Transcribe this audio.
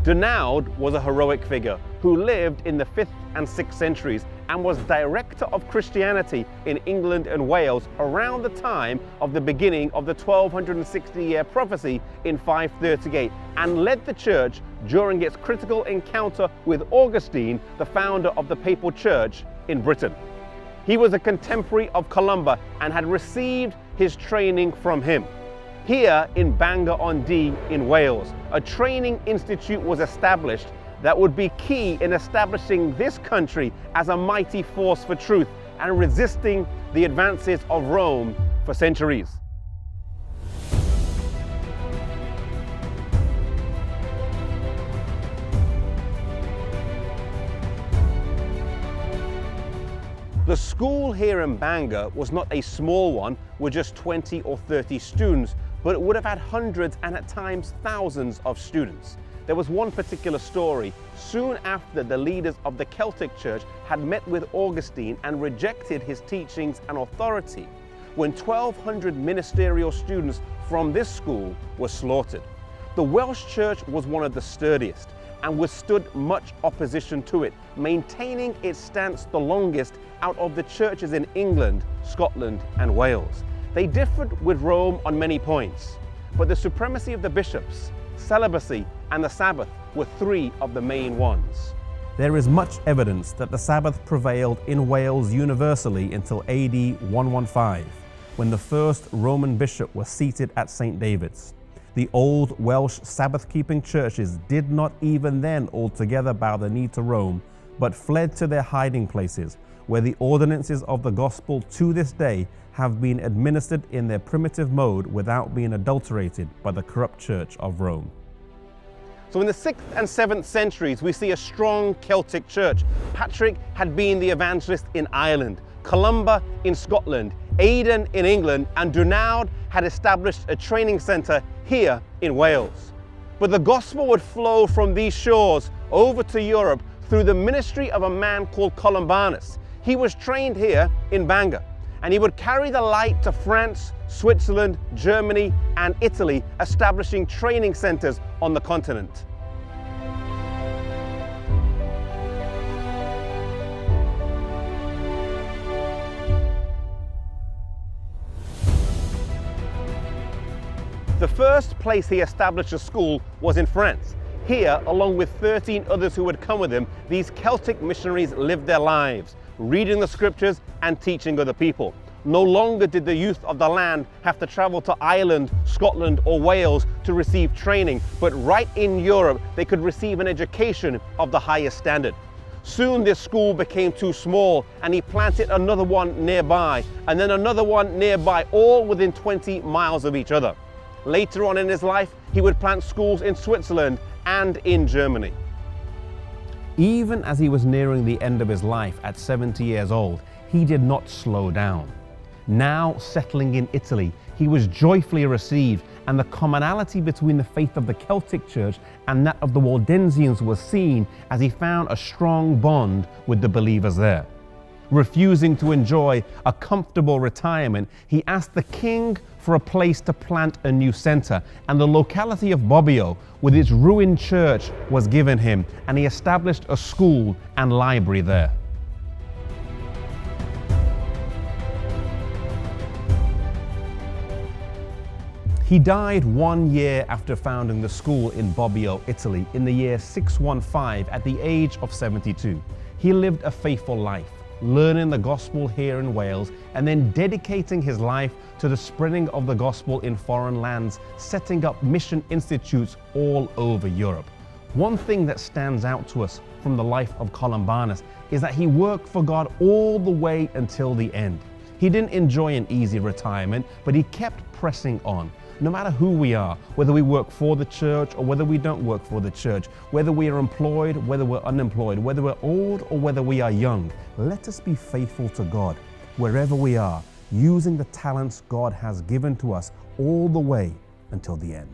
Dinooth was a heroic figure who lived in the 5th and 6th centuries and was director of Christianity in England and Wales around the time of the beginning of the 1260-year prophecy in 538, and led the church during its critical encounter with Augustine, the founder of the papal church in Britain. He was a contemporary of Columba and had received his training from him. Here in Bangor-on-Dee in Wales, a training institute was established that would be key in establishing this country as a mighty force for truth and resisting the advances of Rome for centuries. The school here in Bangor was not a small one with just 20 or 30 students, but it would have had hundreds and at times thousands of students. There was one particular story. Soon after, the leaders of the Celtic Church had met with Augustine and rejected his teachings and authority, when 1,200 ministerial students from this school were slaughtered. The Welsh Church was one of the sturdiest and withstood much opposition to it, maintaining its stance the longest out of the churches in England, Scotland and Wales. They differed with Rome on many points, but the supremacy of the bishops, celibacy and the Sabbath were three of the main ones. There is much evidence that the Sabbath prevailed in Wales universally until AD 115, when the first Roman bishop was seated at St. David's. The old Welsh Sabbath-keeping churches did not even then altogether bow the knee to Rome, but fled to their hiding places, where the ordinances of the gospel to this day have been administered in their primitive mode without being adulterated by the corrupt church of Rome. So in the 6th and 7th centuries, we see a strong Celtic church. Patrick had been the evangelist in Ireland, Columba in Scotland, Aidan in England, and Dinooth had established a training centre here in Wales. But the gospel would flow from these shores over to Europe through the ministry of a man called Columbanus. He was trained here in Bangor, and he would carry the light to France, Switzerland, Germany, and Italy, establishing training centres on the continent. The first place he established a school was in France. Here, along with 13 others who had come with him, these Celtic missionaries lived their lives, reading the scriptures and teaching other people. No longer did the youth of the land have to travel to Ireland, Scotland or Wales to receive training, but right in Europe they could receive an education of the highest standard. Soon this school became too small and he planted another one nearby, and then another one nearby, all within 20 miles of each other. Later on in his life, he would plant schools in Switzerland and in Germany. Even as he was nearing the end of his life at 70 years old, he did not slow down. Now settling in Italy, he was joyfully received, and the commonality between the faith of the Celtic Church and that of the Waldensians was seen as he found a strong bond with the believers there. Refusing to enjoy a comfortable retirement, he asked the king for a place to plant a new centre, and the locality of Bobbio, with its ruined church, was given him, and he established a school and library there. He died 1 year after founding the school in Bobbio, Italy, in the year 615 at the age of 72. He lived a faithful life, learning the gospel here in Wales and then dedicating his life to the spreading of the gospel in foreign lands, setting up mission institutes all over Europe. One thing that stands out to us from the life of Columbanus is that he worked for God all the way until the end. He didn't enjoy an easy retirement, but he kept pressing on. No matter who we are, whether we work for the church or whether we don't work for the church, whether we are employed, whether we're unemployed, whether we're old or whether we are young, let us be faithful to God wherever we are, using the talents God has given to us all the way until the end.